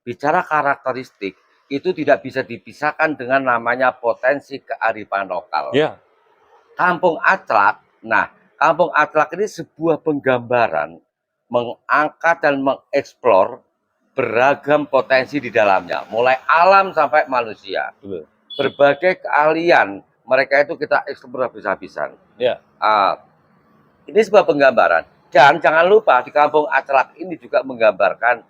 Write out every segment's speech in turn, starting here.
bicara karakteristik itu tidak bisa dipisahkan dengan namanya potensi kearifan lokal. Ya, Kampung Aclak, nah Kampung Aclak ini sebuah penggambaran mengangkat dan mengeksplor beragam potensi di dalamnya, mulai alam sampai manusia. betul. Berbagai keahlian mereka itu kita eksplor habis-habisan. Ya, Ini sebuah penggambaran. Dan jangan lupa di Kampung Aclak ini juga menggambarkan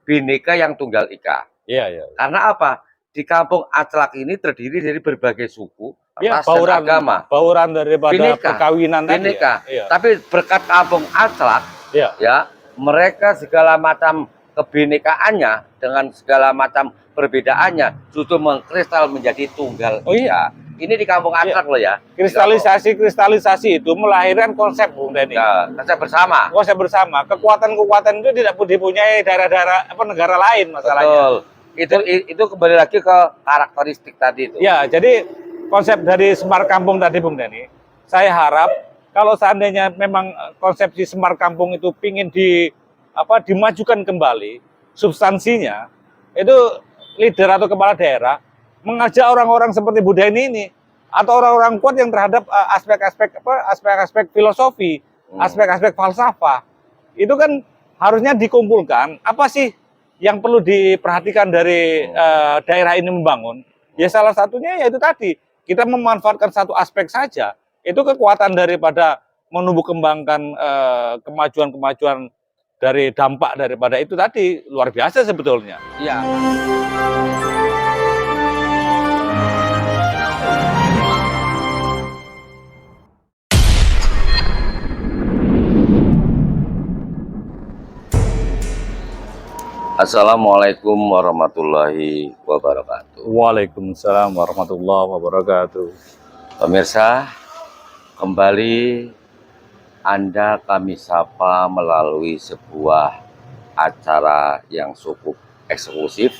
Bhinneka yang Tunggal Ika. ya, ya. Karena apa? Di Kampung Aclak ini terdiri dari berbagai suku, Ya, ras dan agama. bauran daripada Bhinneka, perkawinan tadi. Bhinneka. Ya. Tapi berkat Kampung Aclak, Ya, ya mereka segala macam kebhinekaannya dengan segala macam perbedaannya justru mengkristal menjadi Tunggal Ika. Oh iya. Ini di Kampung Aclak loh ya. Kristalisasi itu melahirkan konsep, Bung Denny. Ya, konsep bersama. Konsep bersama. Kekuatan-kekuatan itu tidak dipunyai daerah-daerah negara lain masalahnya. Betul. Itu kembali lagi ke karakteristik tadi itu. Ya, jadi konsep dari Semar Kampung tadi, Bung Denny, saya harap kalau seandainya memang konsepsi Semar Kampung itu pingin dimajukan kembali substansinya, itu leader atau kepala daerah mengajak orang-orang seperti Bu Denny ini atau orang-orang kuat yang terhadap aspek-aspek filosofi, aspek-aspek falsafah. Itu kan harusnya dikumpulkan. Apa sih yang perlu diperhatikan dari daerah ini membangun? Ya salah satunya yaitu tadi, kita memanfaatkan satu aspek saja. Itu kekuatan daripada menumbuh kembangkan kemajuan-kemajuan dari dampak daripada itu tadi luar biasa sebetulnya. Iya. Assalamualaikum warahmatullahi wabarakatuh. Waalaikumsalam warahmatullahi wabarakatuh. Pemirsa, kembali Anda kami sapa melalui sebuah acara yang cukup eksklusif,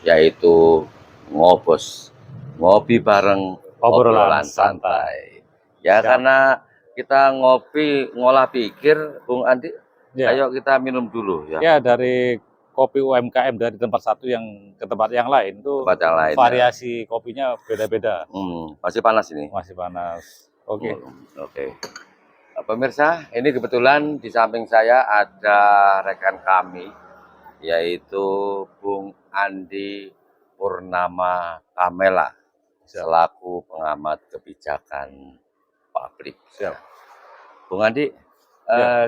yaitu Ngobos, ngopi bareng obrolan santai. Ya, karena kita ngopi ngolah pikir, Bung Andi, Ya. ayo kita minum dulu ya. Ya, dari kopi UMKM dari tempat satu yang ke tempat yang lain itu Tempat yang lain, variasi kopinya beda-beda. Masih panas ini. Masih panas. Oke. Oke. Pemirsa, ini kebetulan di samping saya ada rekan kami, yaitu Bung Andi Purnama Kamela, selaku pengamat kebijakan publik. Siap. Bung Andi,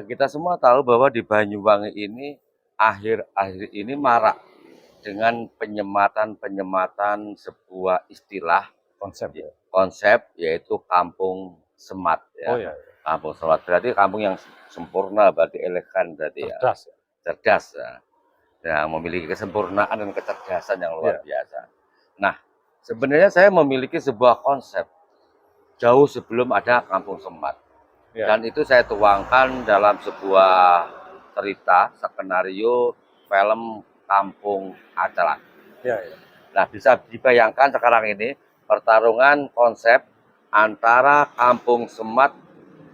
kita semua tahu bahwa di Banyuwangi ini akhir-akhir ini marak dengan penyematan sebuah istilah konsep yaitu kampung semat ya. Oh ya. Kampung semat berarti kampung yang sempurna, berarti elegan, berarti Cerdas. ya. Cerdas ya. Yang memiliki kesempurnaan dan kecerdasan yang luar biasa. Nah, sebenarnya saya memiliki sebuah konsep jauh sebelum ada kampung semat. Dan itu saya tuangkan dalam sebuah cerita, skenario film Kampung Aclak. Nah, bisa dibayangkan sekarang ini pertarungan konsep antara Kampung Semat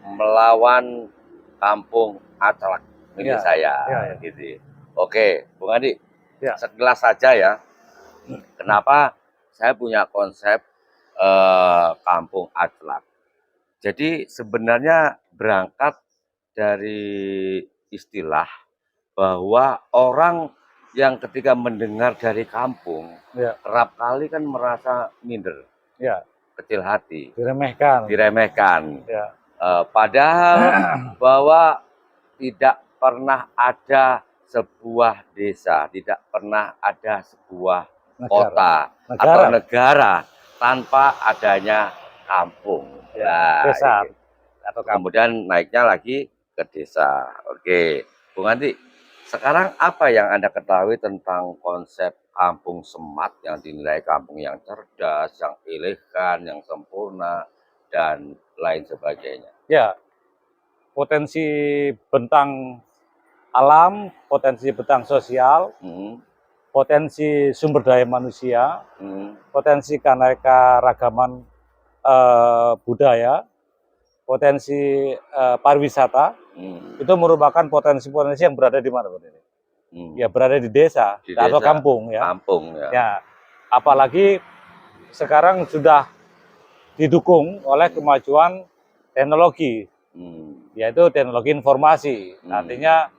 melawan Kampung Aclak. Ini saya. Gitu. Oke, Bung Andi, sekilas saja ya. Kenapa saya punya konsep Kampung Aclak? Jadi sebenarnya berangkat dari istilah bahwa orang yang ketika mendengar dari kampung, kerap kali kan merasa minder, kecil hati, diremehkan. Padahal bahwa tidak pernah ada sebuah desa, tidak pernah ada sebuah kota atau negara tanpa adanya kampung. Desa atau kemudian naiknya lagi ke desa. Oke, Bung Andi, sekarang apa yang Anda ketahui tentang konsep kampung semat yang dinilai kampung yang cerdas, yang elegan, yang sempurna, dan lain sebagainya? Ya, potensi bentang alam, potensi bentang sosial, potensi sumber daya manusia, potensi keanekaragaman budaya, potensi pariwisata, itu merupakan potensi-potensi yang berada di mana, Bung Denny? ya berada di desa Di atau desa, kampung ya. kampung ya. Ya, apalagi sekarang sudah didukung oleh kemajuan teknologi, yaitu teknologi informasi. Artinya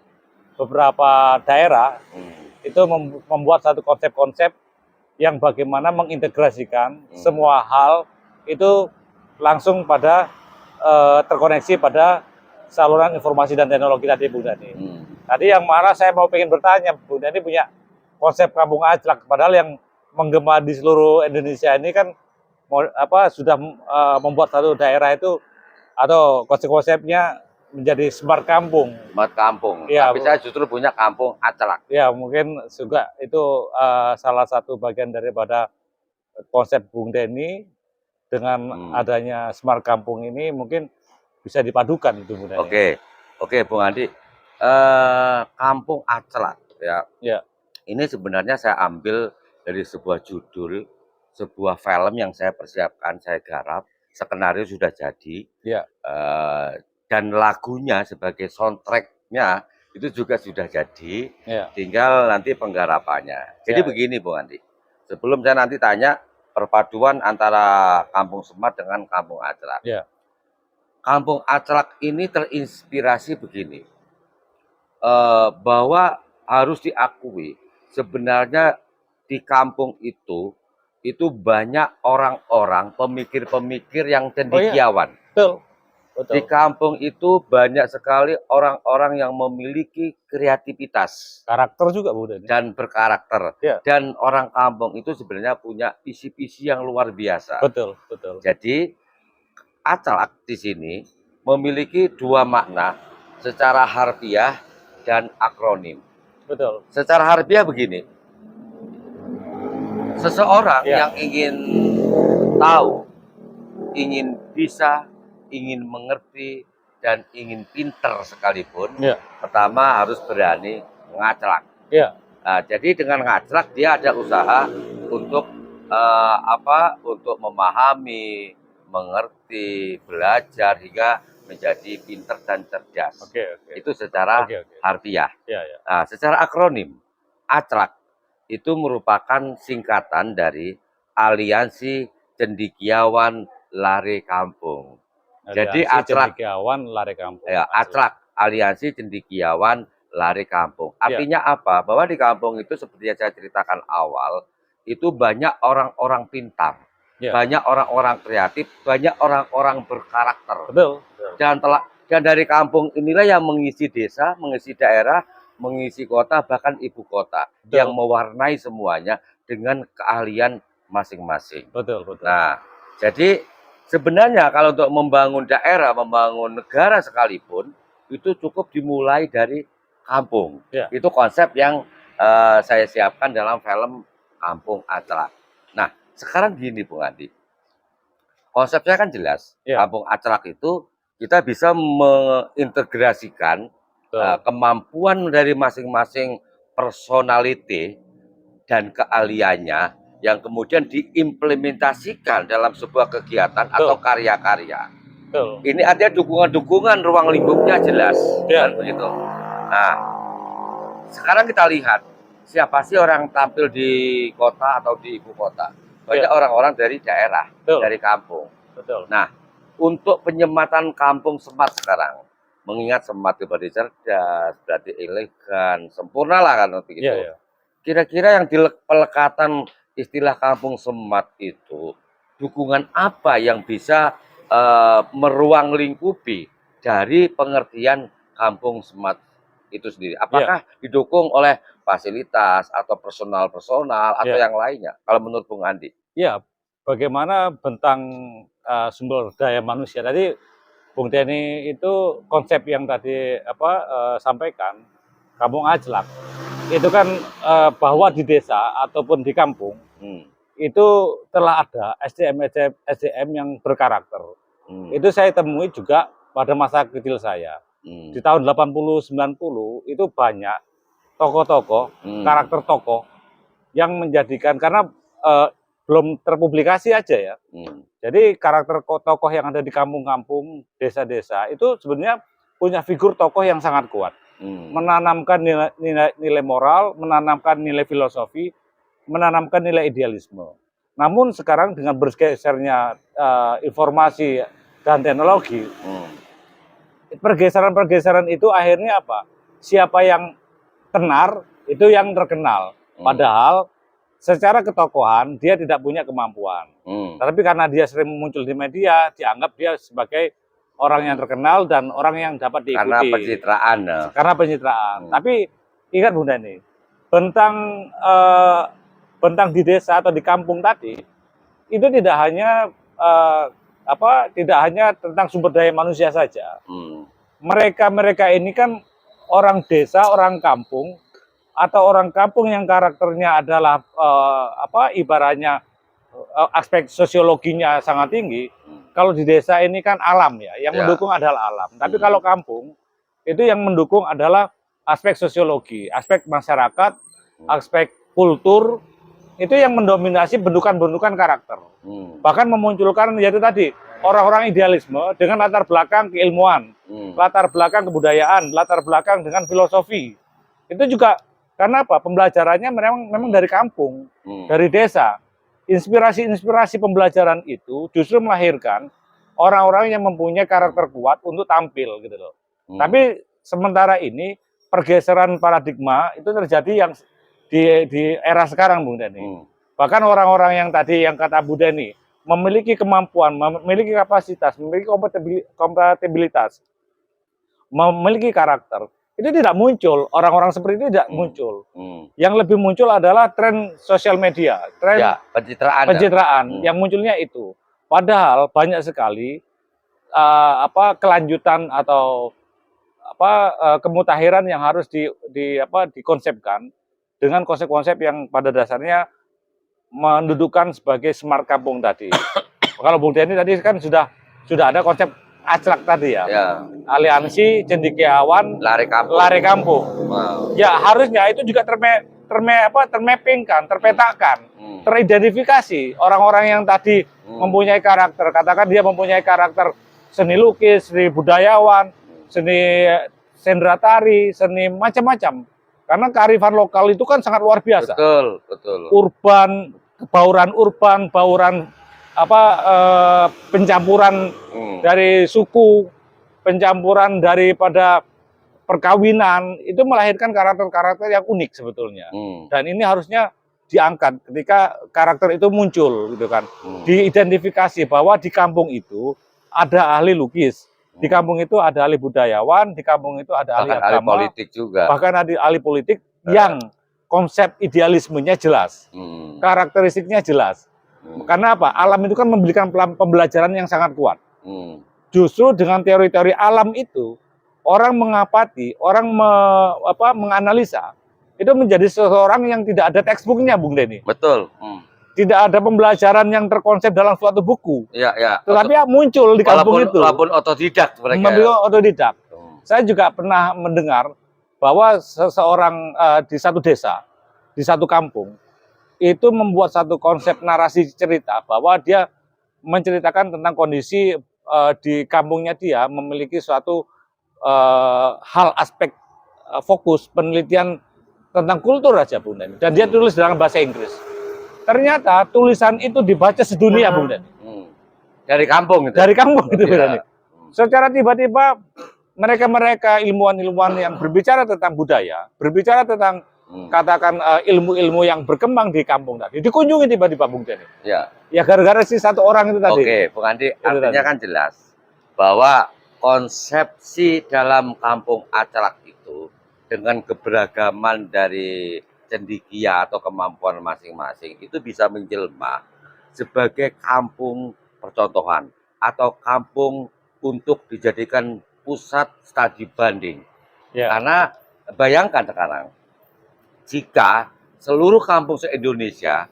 beberapa daerah itu membuat satu konsep-konsep yang bagaimana mengintegrasikan semua hal itu langsung pada terkoneksi pada saluran informasi dan teknologi tadi, Bung Dani. Tadi yang mana saya mau pengen bertanya, Bung Dani punya konsep kampung Aclak, padahal yang menggema di seluruh Indonesia ini kan sudah membuat satu daerah itu atau konsep-konsepnya menjadi smart kampung. Smart kampung. Ya, tapi saya justru punya kampung Aclak. Ya, mungkin juga itu salah satu bagian daripada konsep Bung Denny dengan adanya smart kampung ini mungkin bisa dipadukan itu, Bung Denny. Oke, Bung Andi. Kampung Aclak ya. Ya. Ini sebenarnya saya ambil dari sebuah judul, sebuah film yang saya persiapkan, saya garap, skenario sudah jadi, dan lagunya sebagai soundtracknya itu juga sudah jadi, tinggal nanti penggarapannya. Jadi begini, Bung Andi, sebelum saya nanti tanya perpaduan antara Kampung Smart dengan Kampung Aclak. Kampung Aclak ini terinspirasi begini, bahwa harus diakui sebenarnya di kampung itu banyak orang-orang pemikir-pemikir yang cendekiawan. Betul. Di kampung itu banyak sekali orang-orang yang memiliki kreativitas, karakter juga, Bu Denny, dan berkarakter. Dan orang kampung itu sebenarnya punya visi-visi yang luar biasa. Betul. Jadi Aclak di sini memiliki dua makna secara harfiah dan akronim. Betul. Secara harfiah begini, seseorang yang ingin tahu, ingin bisa, ingin mengerti, dan ingin pinter sekalipun, pertama harus berani ngaclak. Nah, jadi dengan ngaclak dia ada usaha untuk untuk memahami, mengerti, belajar hingga menjadi pinter dan cerdas. Itu secara harfiah. Nah, secara akronim, Aclak itu merupakan singkatan dari Aliansi Cendekiawan Lare Kampung. Jadi Aclak, Cendekiawan Lare Kampung. Ya, Aclak, Aliansi Cendekiawan Lare Kampung. Artinya apa? Bahwa di kampung itu seperti yang saya ceritakan awal, itu banyak orang-orang pintar, banyak orang-orang kreatif, banyak orang-orang berkarakter. Dan dari kampung inilah yang mengisi desa, mengisi daerah, mengisi kota, bahkan ibu kota, yang mewarnai semuanya dengan keahlian masing-masing. Nah, jadi sebenarnya kalau untuk membangun daerah, membangun negara sekalipun, itu cukup dimulai dari kampung. Itu konsep yang saya siapkan dalam film Kampung Aclak. Nah, sekarang gini, Bung Andi, konsepnya kan jelas. Kampung Aclak itu kita bisa mengintegrasikan kemampuan dari masing-masing personality dan keahliannya yang kemudian diimplementasikan dalam sebuah kegiatan atau karya-karya. Ini artinya dukungan-dukungan ruang lingkupnya jelas, kan begitu. Nah, sekarang kita lihat siapa sih orang tampil di kota atau di ibu kota? Banyak orang-orang dari daerah, dari kampung. Nah, untuk penyematan kampung Smart sekarang, mengingat Smart itu berarti cerdas, berarti elegan, sempurna lah kan begitu. Kira-kira yang di pelekatan istilah kampung Smart itu, dukungan apa yang bisa meruang lingkupi dari pengertian kampung Smart itu sendiri? Apakah didukung oleh fasilitas atau personal atau yang lainnya? Kalau menurut Bung Andi? Ya, bagaimana bentang sumber daya manusia tadi, Bung Denny itu konsep yang tadi sampaikan, Kampung Aclak, itu kan bahwa di desa ataupun di kampung itu telah ada SDM yang berkarakter. Itu saya temui juga pada masa kecil saya. Di tahun 80-90 itu banyak tokoh-tokoh, karakter tokoh yang menjadikan, karena belum terpublikasi aja ya. Jadi karakter tokoh yang ada di kampung-kampung, desa-desa itu sebenarnya punya figur tokoh yang sangat kuat. menanamkan nilai moral, menanamkan nilai filosofi, menanamkan nilai idealisme. Namun sekarang dengan bergesernya informasi dan teknologi, pergeseran-pergeseran itu akhirnya apa? Siapa yang tenar itu yang terkenal. Padahal secara ketokohan dia tidak punya kemampuan. Tapi karena dia sering muncul di media, dianggap dia sebagai orang yang terkenal dan orang yang dapat diikuti. Karena pencitraan. Karena pencitraan. Tapi ingat Bunda nih, bentang di desa atau di kampung tadi itu tidak hanya tidak hanya tentang sumber daya manusia saja. Mereka ini kan orang desa, orang kampung, atau orang kampung yang karakternya adalah ibaratnya aspek sosiologinya sangat tinggi. Kalau di desa ini kan alam ya, yang mendukung adalah alam. Tapi kalau kampung itu yang mendukung adalah aspek sosiologi, aspek masyarakat, aspek kultur, itu yang mendominasi bentukan-bentukan karakter. Bahkan memunculkan yaitu tadi orang-orang idealisme dengan latar belakang keilmuan, latar belakang kebudayaan, latar belakang dengan filosofi. Itu juga karena apa? Pembelajarannya memang dari kampung, dari desa. Inspirasi-inspirasi pembelajaran itu justru melahirkan orang-orang yang mempunyai karakter kuat untuk tampil gitu loh. Tapi sementara ini pergeseran paradigma itu terjadi yang di era sekarang, Bung Denny. Bahkan orang-orang yang tadi yang kata Bu Denny memiliki kemampuan, memiliki kapasitas, memiliki kompatibilitas, memiliki karakter, itu tidak muncul. Orang-orang seperti itu tidak muncul. Yang lebih muncul adalah tren sosial media, tren pencitraan. Yang munculnya itu. Padahal banyak sekali kelanjutan atau kemutahiran yang harus dikonsepkan dengan konsep-konsep yang pada dasarnya mendudukan sebagai smart kampung tadi. Kalau Bung Denny tadi kan sudah ada konsep aclak tadi ya. Aliansi cendekiawan lari kampung. Ya harusnya itu juga termappingkan, terpetakan, teridentifikasi orang-orang yang tadi mempunyai karakter. Katakan dia mempunyai karakter seni lukis, seni budayawan, seni sendera tari, seni macam-macam. Karena kearifan lokal itu kan sangat luar biasa. Betul. Bauran urban, pencampuran dari suku, pencampuran daripada perkawinan, itu melahirkan karakter-karakter yang unik sebetulnya. Dan ini harusnya diangkat ketika karakter itu muncul gitu kan. Diidentifikasi bahwa di kampung itu ada ahli lukis, di kampung itu ada ahli budayawan, di kampung itu ada ahli agama, ahli politik juga. Bahkan ada ahli politik yang konsep idealismenya jelas, karakteristiknya jelas. Karena apa? Alam itu kan memberikan pembelajaran yang sangat kuat. Justru dengan teori-teori alam itu, orang mengapati, orang menganalisa, itu menjadi seseorang yang tidak ada textbooknya, Bung Denny. Betul. Tidak ada pembelajaran yang terkonsep dalam suatu buku. Iya. Tetapi muncul di kampung itu. Walaupun otodidak mereka. Otodidak. Saya juga pernah mendengar bahwa seseorang di satu desa, di satu kampung, itu membuat satu konsep narasi cerita bahwa dia menceritakan tentang kondisi di kampungnya dia memiliki suatu hal aspek fokus penelitian tentang kultur aja, Bung Denny. Dan dia tulis dalam bahasa Inggris. Ternyata tulisan itu dibaca sedunia, Bung Denny. Dari kampung itu. Dari kampung itu, Bung Denny. Secara tiba-tiba mereka ilmuwan-ilmuwan yang berbicara tentang budaya, berbicara tentang katakan ilmu-ilmu yang berkembang di kampung tadi, dikunjungi tiba-tiba, Bung Denny. Ya gara-gara si satu orang itu tadi. Oke, Bung Andi, artinya kan jelas bahwa konsepsi dalam kampung Aclak itu dengan keberagaman dari cendekia atau kemampuan masing-masing itu bisa menjelma sebagai kampung percontohan atau kampung untuk dijadikan pusat studi banding. Karena bayangkan sekarang, jika seluruh kampung se-Indonesia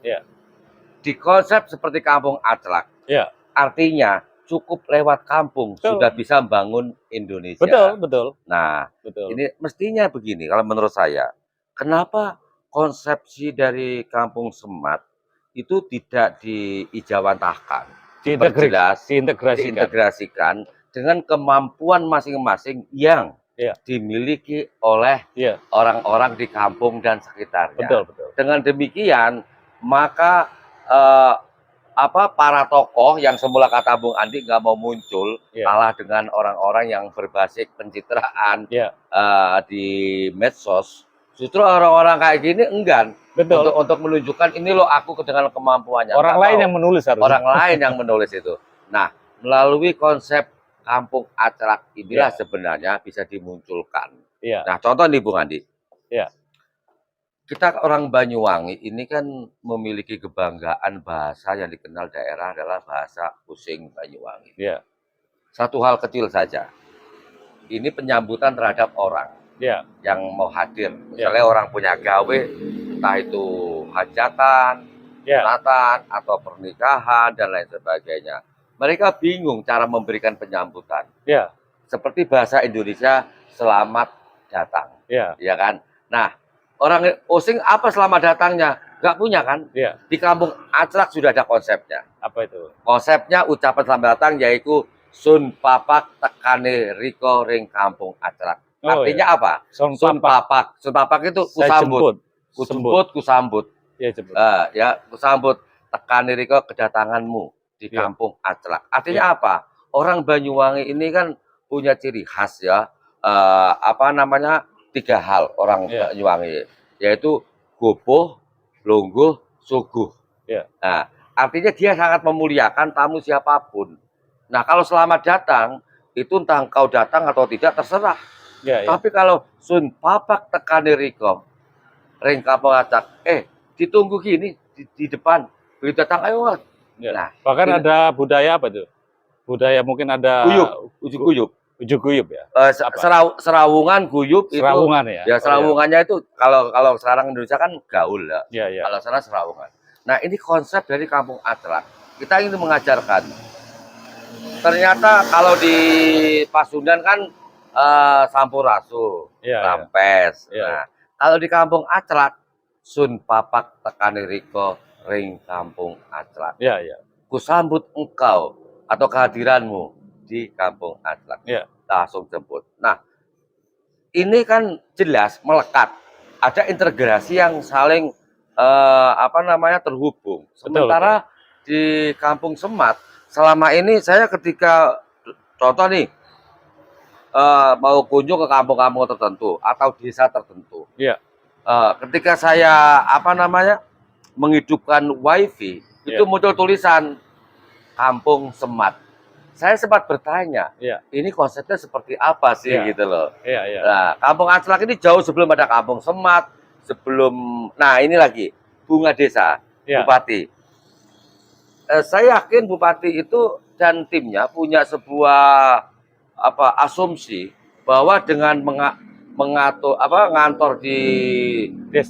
dikonsep seperti kampung Aclak, artinya cukup lewat kampung sudah bisa membangun Indonesia. Betul. Nah, ini mestinya begini kalau menurut saya. Kenapa konsepsi dari kampung Semat itu tidak diijawantahkan, diintegrasikan dengan kemampuan masing-masing yang Iya. dimiliki oleh Iya. orang-orang di kampung dan sekitarnya. Betul, betul. Dengan demikian, maka para tokoh yang semula kata Bung Andi nggak mau muncul, Iya. kalah dengan orang-orang yang berbasis pencitraan Iya. di medsos. Justru orang-orang kayak gini enggan Betul. untuk menunjukkan ini loh aku dengan kemampuannya. Orang Nggak lain mau. yang menulis harusnya. Orang lain yang menulis itu. Nah, melalui konsep kampung acrak inilah Iya. sebenarnya bisa dimunculkan. Iya. Nah, contoh nih Bung Andi. Iya. Kita orang Banyuwangi ini kan memiliki kebanggaan bahasa yang dikenal daerah adalah bahasa Using Banyuwangi. Iya. Satu hal kecil saja. Ini penyambutan terhadap orang Iya. yang mau hadir. Misalnya orang punya gawe, entah itu hajatan, Iya. sunatan, atau pernikahan, dan lain sebagainya. Mereka bingung cara memberikan penyambutan. Iya. Seperti bahasa Indonesia, selamat datang. Iya. Ya kan? Nah, orang Osing apa selamat datangnya? Nggak punya kan? Iya. Di kampung acrak sudah ada konsepnya. Apa itu? Konsepnya ucapan selamat datang yaitu Sun Papak tekane Riko ring kampung acrak. Oh, Artinya iya. apa? Sun Sun Papak. Sun Papak itu Saya kusambut. jemput. Kusambut, kusambut. Iya, jemput. Ya, kusambut tekane Riko kedatanganmu di Iya. kampung acrak. Artinya apa? Orang Banyuwangi ini kan punya ciri khas ya. Tiga hal orang Iya. Banyuwangi, yaitu gopoh, lungguh, suguh. Iya. Nah, artinya dia sangat memuliakan tamu siapapun. Nah, kalau selamat datang, itu entah engkau datang atau tidak terserah. Iya, iya. Tapi kalau Sun Papak tekani Riko, ring kampung acrak, ditunggu gini di depan. Begitu datang, ayo. Iya. Nah, Bahkan ini ada budaya apa tuh? Budaya mungkin ada guyup, ujuk guyup. ujuk guyup ya. Serawungan guyup itu. Serawungan ya. Ya, serawungannya itu kalau sekarang Indonesia kan gaul ya. Iya, iya. Kalau sana serawungan. Nah, ini konsep dari kampung acrak. Kita ingin mengajarkan. Ternyata kalau di Pasundan kan sampurasu, Iya, iya. rampes. Iya. Nah, kalau di kampung acrak, Sun Papak tekani Riko ring kampung acrak. Iya, iya. Kusambut engkau atau kehadiranmu di kampung acrak. Iya. Langsung jemput. Nah, ini kan jelas melekat. Ada integrasi yang saling terhubung. Sementara di Kampung Semat selama ini saya ketika contoh nih mau kunjung ke kampung-kampung tertentu atau desa tertentu. Iya. Ketika saya menghidupkan wifi, itu muncul tulisan Kampung Semat. Saya sempat bertanya, ini konsepnya seperti apa sih gitu loh. Iya, iya. Nah, Kampung Acrak ini jauh sebelum ada Kampung Semat, nah ini lagi Bunga Desa, Bupati. Saya yakin Bupati itu dan timnya punya sebuah asumsi bahwa dengan ngantor di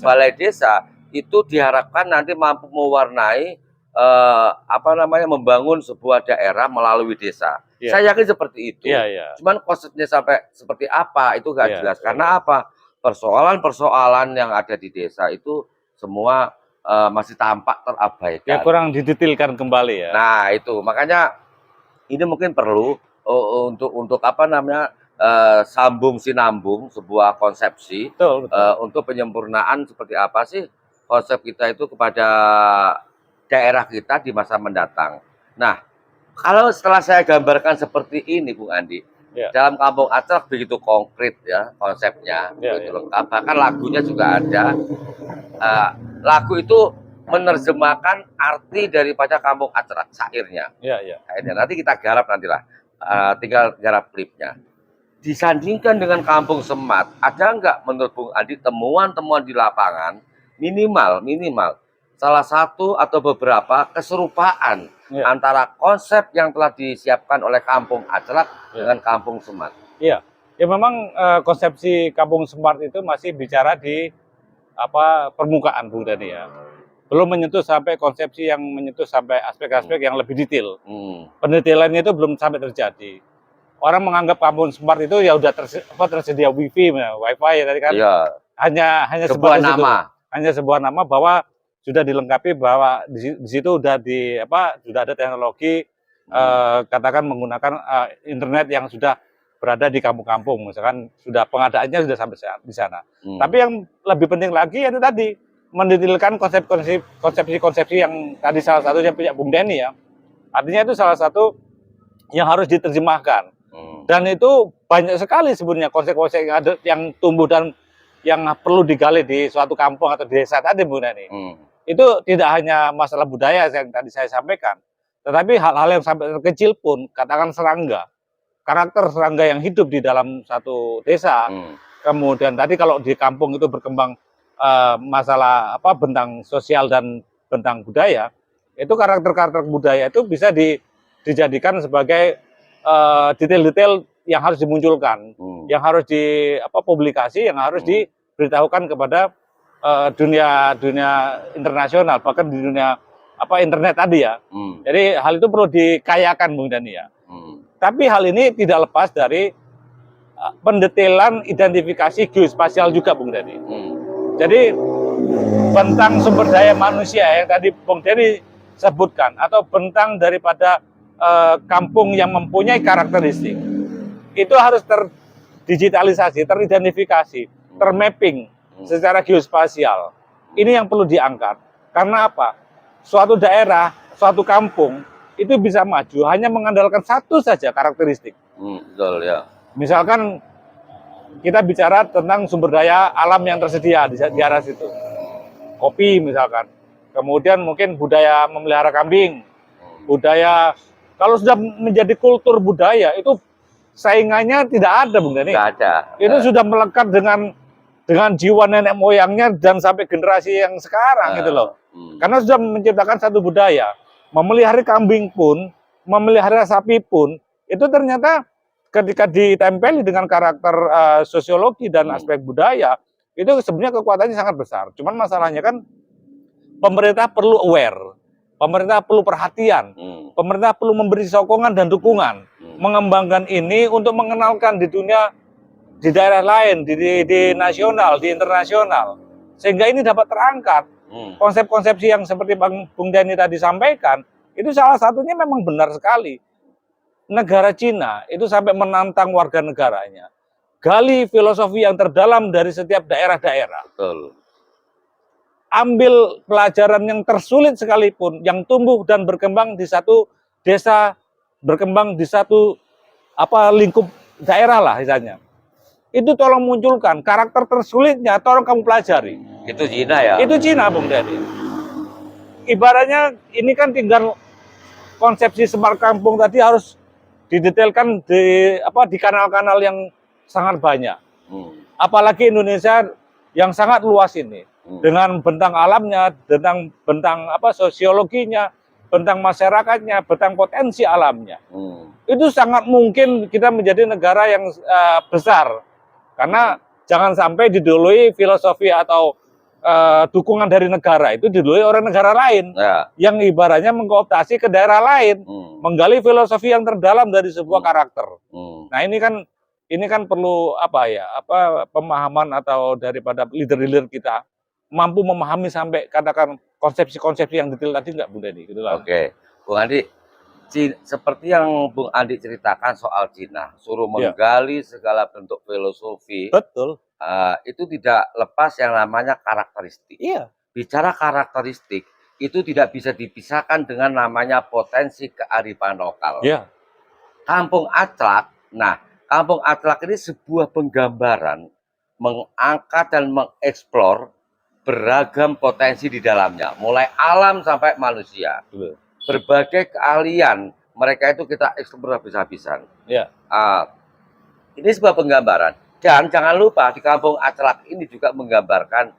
balai desa itu diharapkan nanti mampu mewarnai membangun sebuah daerah melalui desa. Saya yakin seperti itu. Cuman konsepnya sampai seperti apa itu nggak jelas. Karena apa? Persoalan-persoalan yang ada di desa itu semua masih tampak terabaikan. Ya, kurang didetailkan kembali ya. Nah, itu makanya ini mungkin perlu untuk sambung sinambung sebuah konsepsi. Betul. Untuk penyempurnaan seperti apa sih konsep kita itu kepada daerah kita di masa mendatang. Nah, kalau setelah saya gambarkan seperti ini, Bung Andi, dalam Kampung Acrak begitu konkret ya konsepnya, begitu lengkap. Bahkan lagunya juga ada. Lagu itu menerjemahkan arti daripada Kampung Acrak, syairnya. Nanti kita garap nantilah, tinggal garap klipnya. Disandingkan dengan Kampung Semat, ada nggak menurut Bung Andi temuan-temuan di lapangan minimal salah satu atau beberapa keserupaan antara konsep yang telah disiapkan oleh Kampung Acrak dengan Kampung Semat? Iya, ya memang konsepsi Kampung Semat itu masih bicara di permukaan, Bung Dani ya. Belum menyentuh sampai konsepsi yang menyentuh sampai aspek-aspek yang lebih detail. Pendetailannya itu belum sampai terjadi. Orang menganggap Kampung Semat itu ya udah tersedia wifi tadi kan. Hanya sebuah nama. Hanya sebuah nama bahwa sudah dilengkapi bahwa di situ sudah sudah ada teknologi katakan menggunakan internet yang sudah berada di kampung-kampung, misalkan sudah pengadaannya sudah sampai di sana. Hmm. Tapi yang lebih penting lagi itu tadi mendetailkan konsepsi-konsepsi yang tadi salah satunya punya Bung Denny ya. Artinya itu salah satu yang harus diterjemahkan. Dan itu banyak sekali sebenarnya konsep-konsep yang ada, yang tumbuh dan yang perlu digali di suatu kampung atau desa tadi Bung Denny. Itu tidak hanya masalah budaya yang tadi saya sampaikan, tetapi hal-hal yang sampai terkecil pun, katakan serangga, karakter serangga yang hidup di dalam satu desa. Kemudian tadi kalau di kampung itu berkembang masalah apa bentang sosial dan bentang budaya, itu karakter-karakter budaya itu bisa dijadikan sebagai detail-detail yang harus dimunculkan, yang harus publikasi, yang harus diberitahukan kepada dunia internasional, bahkan di dunia internet tadi ya. Jadi hal itu perlu dikayakan Bung Denny ya. Tapi hal ini tidak lepas dari pendetailan identifikasi geospasial juga Bung Denny. Jadi bentang sumber daya manusia yang tadi Bung Denny sebutkan, atau bentang daripada kampung yang mempunyai karakteristik, itu harus terdigitalisasi, teridentifikasi, termapping secara geospasial. Ini yang perlu diangkat. Karena apa? Suatu daerah, suatu kampung itu bisa maju hanya mengandalkan satu saja karakteristik. Betul ya. Misalkan kita bicara tentang sumber daya alam yang tersedia di daerah situ. Kopi misalkan. Kemudian mungkin budaya memelihara kambing. Budaya, kalau sudah menjadi kultur budaya itu saingannya tidak ada Bung Denny. Tidak ada. Itu sudah melekat dengan jiwa nenek moyangnya dan sampai generasi yang sekarang gitu loh. Karena sudah menciptakan satu budaya. Memelihara kambing pun, memelihara sapi pun, itu ternyata ketika ditempeli dengan karakter sosiologi dan aspek budaya, itu sebenarnya kekuatannya sangat besar. Cuman masalahnya kan pemerintah perlu aware, pemerintah perlu perhatian, pemerintah perlu memberi sokongan dan dukungan, mengembangkan ini untuk mengenalkan di dunia, di daerah lain, di nasional, di internasional, sehingga ini dapat terangkat. Konsep-konsepsi yang seperti Bung Denny tadi sampaikan, itu salah satunya memang benar sekali. Negara Cina itu sampai menantang warga negaranya, gali filosofi yang terdalam dari setiap daerah-daerah. Betul. Ambil pelajaran yang tersulit sekalipun, yang tumbuh dan berkembang di satu desa, berkembang di satu lingkup daerah lah misalnya. Itu tolong munculkan karakter tersulitnya, tolong kamu pelajari. Itu Cina ya? Itu Cina Bung Denny. Ibaratnya ini kan tinggal konsepsi smart kampung tadi harus didetailkan di kanal-kanal yang sangat banyak. Apalagi Indonesia yang sangat luas ini, dengan bentang alamnya, dengan bentang sosiologinya, bentang masyarakatnya, bentang potensi alamnya. Itu sangat mungkin kita menjadi negara yang besar. Karena jangan sampai didului filosofi atau dukungan dari negara itu didului orang negara lain yang ibaratnya mengkooptasi ke daerah lain, menggali filosofi yang terdalam dari sebuah karakter. Nah ini kan perlu pemahaman atau daripada leader-leader kita mampu memahami sampai katakan konsepsi-konsepsi yang detail tadi nggak Bung Denny? Gitu lah. Oke, Bung Andi, seperti yang Bung Andi ceritakan soal Cina, suruh menggali segala bentuk filosofi. Betul. Itu tidak lepas yang namanya karakteristik. Iya. Bicara karakteristik, itu tidak bisa dipisahkan dengan namanya potensi kearifan lokal. Iya. Kampung Aclak, nah Kampung Aclak ini sebuah penggambaran mengangkat dan mengeksplor beragam potensi di dalamnya, mulai alam sampai manusia. Betul. Berbagai keahlian mereka itu kita eksplor habis-habisan. Ya. Ini sebuah penggambaran. Dan jangan lupa di Kampung Aclak ini juga menggambarkan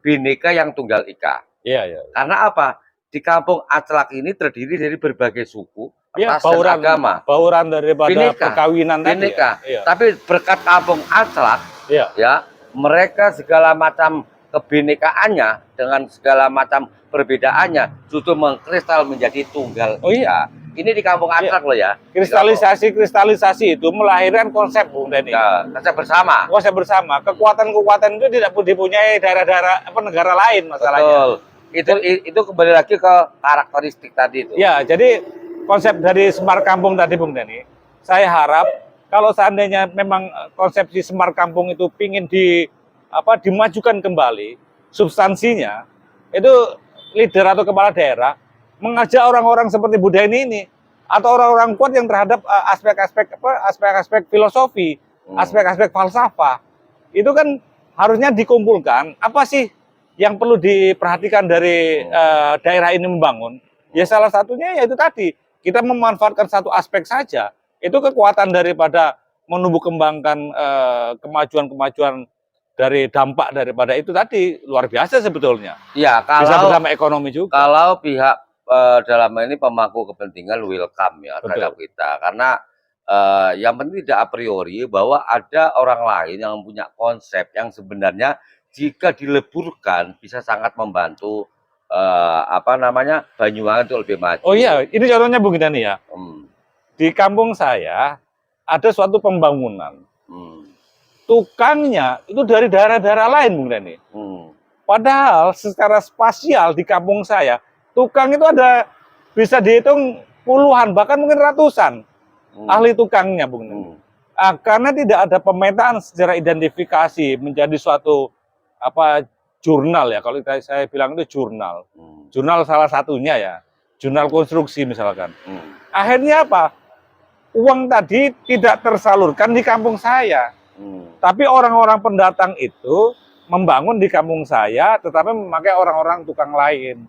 Bhinneka yang Tunggal Ika. Iya. Karena apa? Di Kampung Aclak ini terdiri dari berbagai suku, ras dan agama. Bauran daripada Bhinneka, perkawinan tadi. Ya. Tapi berkat Kampung Aclak, ya, mereka segala macam kebhinekaannya dengan segala macam perbedaannya justru mengkristal menjadi tunggal ika. Ini di Kampung Aclak loh ya. Kristalisasi itu melahirkan konsep Bung Denny. Ya, konsep bersama. Konsep bersama. Kekuatan-kekuatan itu tidak dipunyai daerah-daerah negara lain masalahnya. Betul. Itu kembali lagi ke karakteristik tadi itu. Ya, jadi konsep dari Smart Kampung tadi Bung Denny, saya harap kalau seandainya memang konsepsi Semar Kampung itu pingin dimajukan kembali, substansinya itu leader atau kepala daerah mengajak orang-orang seperti Budha ini atau orang-orang kuat yang terhadap aspek-aspek filosofi, aspek-aspek falsafah itu kan harusnya dikumpulkan. Apa sih yang perlu diperhatikan dari daerah ini membangun? Ya salah satunya yaitu tadi kita memanfaatkan satu aspek saja. Itu kekuatan daripada menumbuh kembangkan kemajuan-kemajuan dari dampak daripada itu tadi luar biasa sebetulnya. Ya, Bisa kalau berdampak ekonomi juga. kalau pihak dalam ini pemangku kepentingan welcome ya terhadap Betul. kita, karena yang penting tidak a priori bahwa ada orang lain yang punya konsep yang sebenarnya jika dileburkan bisa sangat membantu Banyuwangi untuk lebih maju. Oh iya, ini contohnya Bung Dani ya. Hmm, Di kampung saya ada suatu pembangunan. hmm, Tukangnya itu dari daerah-daerah lain, Bung Dani. hmm, Padahal secara spasial di kampung saya, tukang itu ada bisa dihitung puluhan, bahkan mungkin ratusan ahli tukangnya, Bung Dani. hmm, Karena tidak ada pemetaan secara identifikasi menjadi suatu jurnal ya. Kalau saya bilang itu jurnal. hmm, Jurnal salah satunya ya. Jurnal konstruksi misalkan. hmm, Akhirnya apa? Uang tadi tidak tersalurkan di kampung saya. Tapi orang-orang pendatang itu membangun di kampung saya, tetapi memakai orang-orang tukang lain.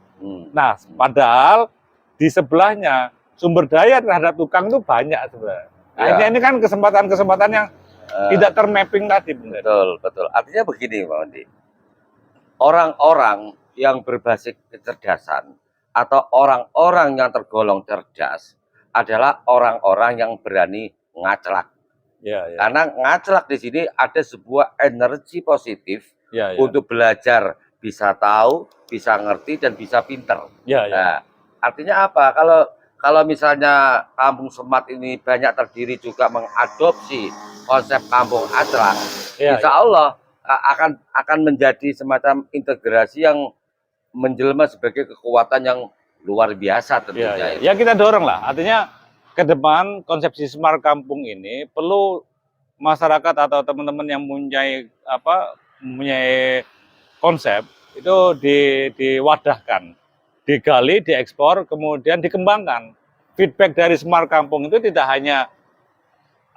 Nah, padahal di sebelahnya sumber daya terhadap tukang itu banyak sebenarnya. Akhirnya ini kan kesempatan-kesempatan yang tidak termapping tadi. betul, betul. Artinya begini, Pak Wandi. Orang-orang yang berbasis kecerdasan atau orang-orang yang tergolong cerdas adalah orang-orang yang berani ngaclak. Ya, ya. Karena ngaclak di sini ada sebuah energi positif Ya, ya. untuk belajar, bisa tahu, bisa ngerti, dan bisa pinter. Ya, ya. Nah, artinya apa? Kalau misalnya Kampung Semat ini banyak terdiri juga mengadopsi konsep kampung aclak, Ya, insya Allah akan menjadi semacam integrasi yang menjelma sebagai kekuatan yang luar biasa tentunya. Ya, ya. Ya kita dorong lah. Artinya ke depan konsepsi Semar Kampung ini perlu masyarakat atau teman-teman yang mempunyai konsep itu diwadahkan, digali, diekspor, kemudian dikembangkan. Feedback dari Semar Kampung itu tidak hanya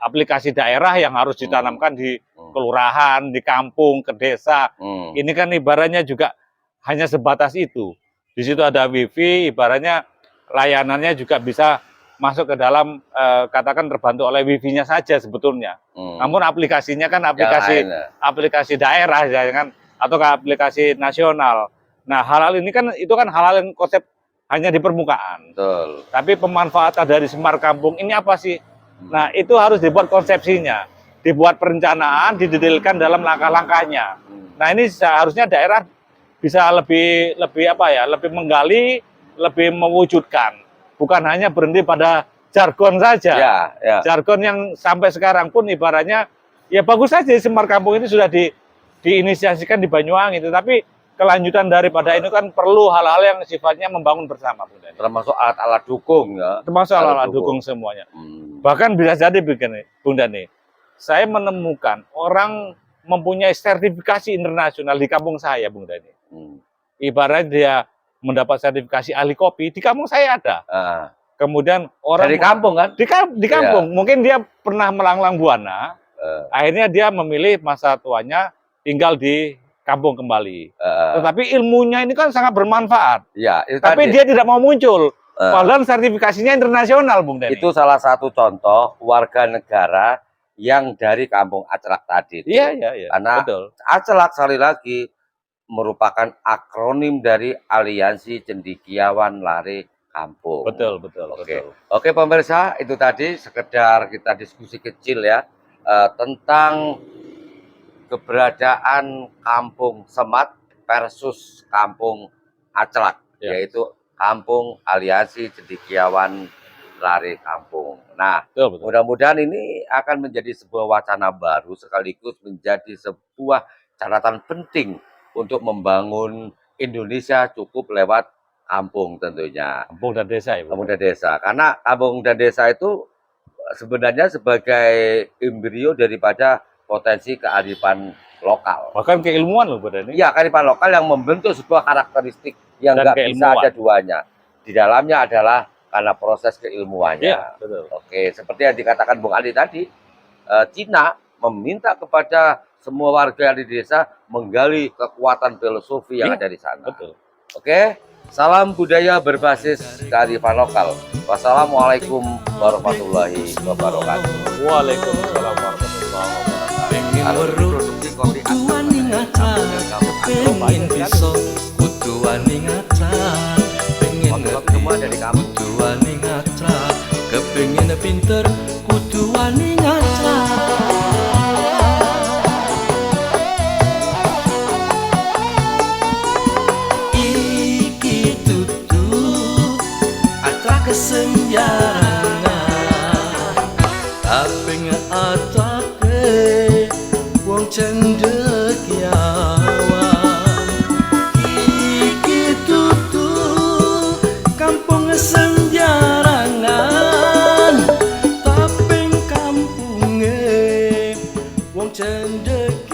aplikasi daerah yang harus ditanamkan di kelurahan, di kampung, ke desa. Ini kan ibaratnya juga hanya sebatas itu. Di situ ada wifi, ibaratnya layanannya juga bisa masuk ke dalam, katakan terbantu oleh wifi-nya saja sebetulnya. Namun aplikasinya kan aplikasi daerah ya kan, atau aplikasi nasional. Nah, hal-hal ini kan itu kan hal-hal yang konsep hanya di permukaan. Betul. Tapi pemanfaatan dari Semar Kampung ini apa sih? Nah, itu harus dibuat konsepsinya, dibuat perencanaan, didetailkan dalam langkah-langkahnya. Nah, ini seharusnya daerah bisa lebih menggali, lebih mewujudkan. Bukan hanya berhenti pada jargon saja. Ya, ya. Jargon yang sampai sekarang pun ibaratnya ya bagus saja Semar Kampung ini sudah diinisiasikan di Banyuwangi, tetapi kelanjutan daripada itu kan perlu hal-hal yang sifatnya membangun bersama, Bung Dani. Termasuk alat-alat dukung ya. Termasuk alat-alat dukung semuanya. Bahkan bisa jadi begini, Bung Dani, saya menemukan orang mempunyai sertifikasi internasional di kampung saya, Bung Dani. Ibaratnya dia mendapat sertifikasi ahli kopi, di kampung saya ada. Kemudian orang dari kampung kan? Di kampung, mungkin dia pernah melanglang buana, akhirnya dia memilih masa tuanya tinggal di kampung kembali. Tetapi ilmunya ini kan sangat bermanfaat. Ya, tapi dia tidak mau muncul. Padahal sertifikasinya internasional, Bung Dani. Itu salah satu contoh warga negara yang dari kampung aclak tadi. Iya. Karena betul. Aclak sekali lagi merupakan akronim dari Aliansi Cendekiawan Lare Kampung. Betul. Oke, pemirsa, itu tadi sekedar kita diskusi kecil ya tentang keberadaan Kampung Semat versus Kampung Aclak, yaitu Kampung Aliansi Cendekiawan Lare Kampung. Nah, mudah-mudahan ini akan menjadi sebuah wacana baru sekaligus menjadi sebuah catatan penting untuk membangun Indonesia cukup lewat kampung tentunya. Kampung dan desa, Ibu. Kampung dan desa. Karena kampung dan desa itu sebenarnya sebagai embrio daripada potensi kearifan lokal. Bahkan keilmuan loh Pak Dhani. Iya, kearifan lokal yang membentuk sebuah karakteristik yang Dan nggak bisa keilmuan. ada duanya. Di dalamnya adalah karena proses keilmuannya. Iya, betul. Oke, seperti yang dikatakan Bung Ali tadi, Cina meminta kepada semua warga di desa menggali kekuatan filosofi yang Iya, ada di sana. betul. Oke, salam budaya berbasis kearifan lokal. Wassalamualaikum warahmatullahi wabarakatuh. Waalaikumsalam warahmatullahi wabarakatuh. Pengen Harus weruh produksi kopi kutuan ning acan, pengen bisa kutuan ning acan, pengen Kopi-kopi ngerti semua dari kamu. kutuan ning acan, kepengin pinter kutuan ning acan. Iki tutu atra kesenjangan, tapi ngatake wong cendekiawan. Iki tutu kampung senjarangan, tapi kampunge wong cendekiawan.